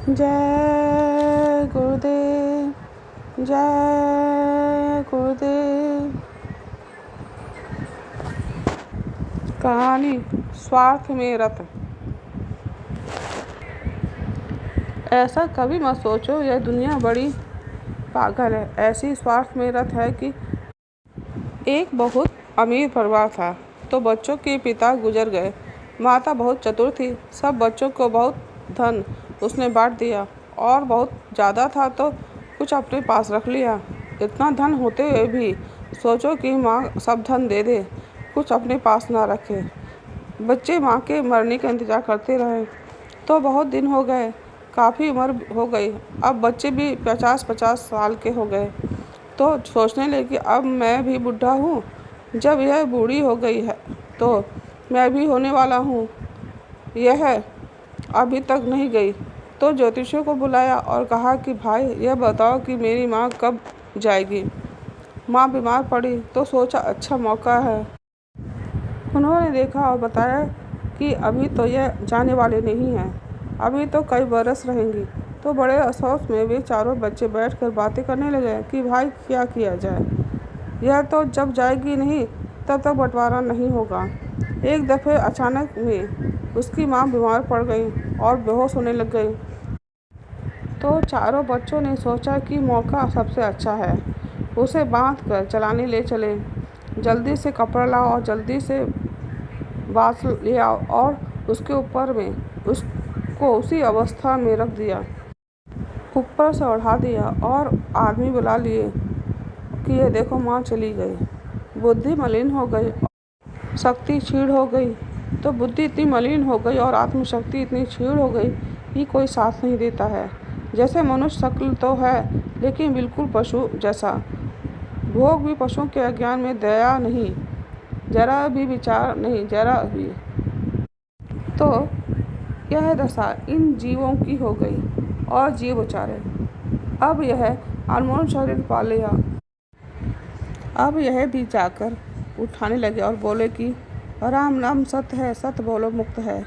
जय गुरुदेव, जय गुरुदेव। कहानी स्वार्थ में रत। ऐसा कभी मत सोचो यह दुनिया बड़ी पागल है। ऐसी स्वार्थ में रत है कि एक बहुत अमीर परिवार था, तो बच्चों के पिता गुजर गए। माता बहुत चतुर थी, सब बच्चों को बहुत धन उसने बांट दिया, और बहुत ज़्यादा था तो कुछ अपने पास रख लिया। इतना धन होते हुए भी सोचो कि माँ सब धन दे दे, कुछ अपने पास ना रखे। बच्चे माँ के मरने का इंतज़ार करते रहे। तो बहुत दिन हो गए, काफ़ी उम्र हो गई। अब बच्चे भी 50-50 साल के हो गए, तो सोचने लगे कि अब मैं भी बूढ़ा हूँ। जब यह बूढ़ी हो गई है तो मैं भी होने वाला हूँ। यह अभी तक नहीं गई, तो ज्योतिषियों को बुलाया और कहा कि भाई यह बताओ कि मेरी माँ कब जाएगी। माँ बीमार पड़ी तो सोचा अच्छा मौका है। उन्होंने देखा और बताया कि अभी तो यह जाने वाले नहीं हैं, अभी तो कई बरस रहेंगी। तो बड़े अफसोस में वे चारों बच्चे बैठकर बातें करने लगे कि भाई क्या किया जाए। यह तो जब जाएगी नहीं तब तक बंटवारा नहीं होगा। एक दफ़े अचानक में उसकी माँ बीमार पड़ गई और बेहोश होने लग गई। तो चारों बच्चों ने सोचा कि मौका सबसे अच्छा है, उसे बांध कर चलाने ले चले। जल्दी से कपड़ा लाओ और जल्दी से बाँस ले आओ और उसके ऊपर में उसको उसी अवस्था में रख दिया, ऊपर से उठा दिया और आदमी बुला लिए कि ये देखो माँ चली गई। बुद्धि मलिन हो गई, शक्ति क्षीण हो गई। तो बुद्धि इतनी मलिन हो गई और आत्मशक्ति इतनी क्षीण हो गई कि कोई साथ नहीं देता है। जैसे मनुष्य शक्ल तो है, लेकिन बिल्कुल पशु जैसा। भोग भी पशुओं के अज्ञान में, दया नहीं, जरा भी विचार नहीं, जरा भी। तो यह दशा इन जीवों की हो गई और जीव बेचारे अब यह अनमोल शरीर पा लिया। अब यह भी जाकर उठाने लगे और बोले कि राम नाम सत्य है, सत्य बोलो मुक्त है।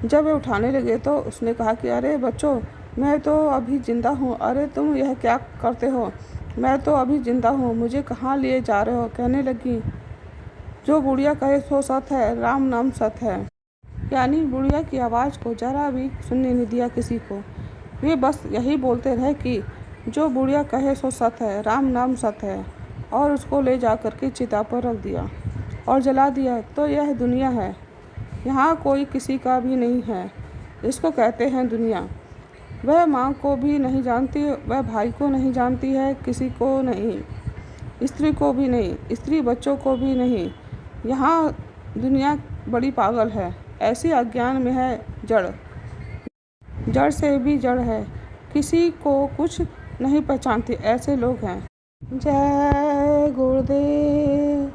जब वे उठाने लगे तो उसने कहा कि अरे बच्चों, मैं तो अभी जिंदा हूँ। अरे तुम यह क्या करते हो, मैं तो अभी जिंदा हूँ, मुझे कहाँ लिए जा रहे हो। कहने लगी जो बुढ़िया कहे सो सत्य है, राम नाम सत्य है। यानी बुढ़िया की आवाज़ को जरा भी सुनने नहीं दिया किसी को। वे बस यही बोलते रहे कि जो बुढ़िया कहे सो सत्य है, राम नाम सत्य है, और उसको ले जा कर के चिता पर रख दिया और जला दिया। तो यह दुनिया है, यहाँ कोई किसी का भी नहीं है, इसको कहते हैं दुनिया। वह माँ को भी नहीं जानती, वह भाई को नहीं जानती है, किसी को नहीं, स्त्री को भी नहीं, स्त्री बच्चों को भी नहीं। यहाँ दुनिया बड़ी पागल है, ऐसी अज्ञान में है, जड़ जड़ से भी जड़ है, किसी को कुछ नहीं पहचानती, ऐसे लोग हैं। जय गुरुदेव,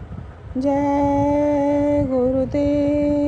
जय गुरुदेव।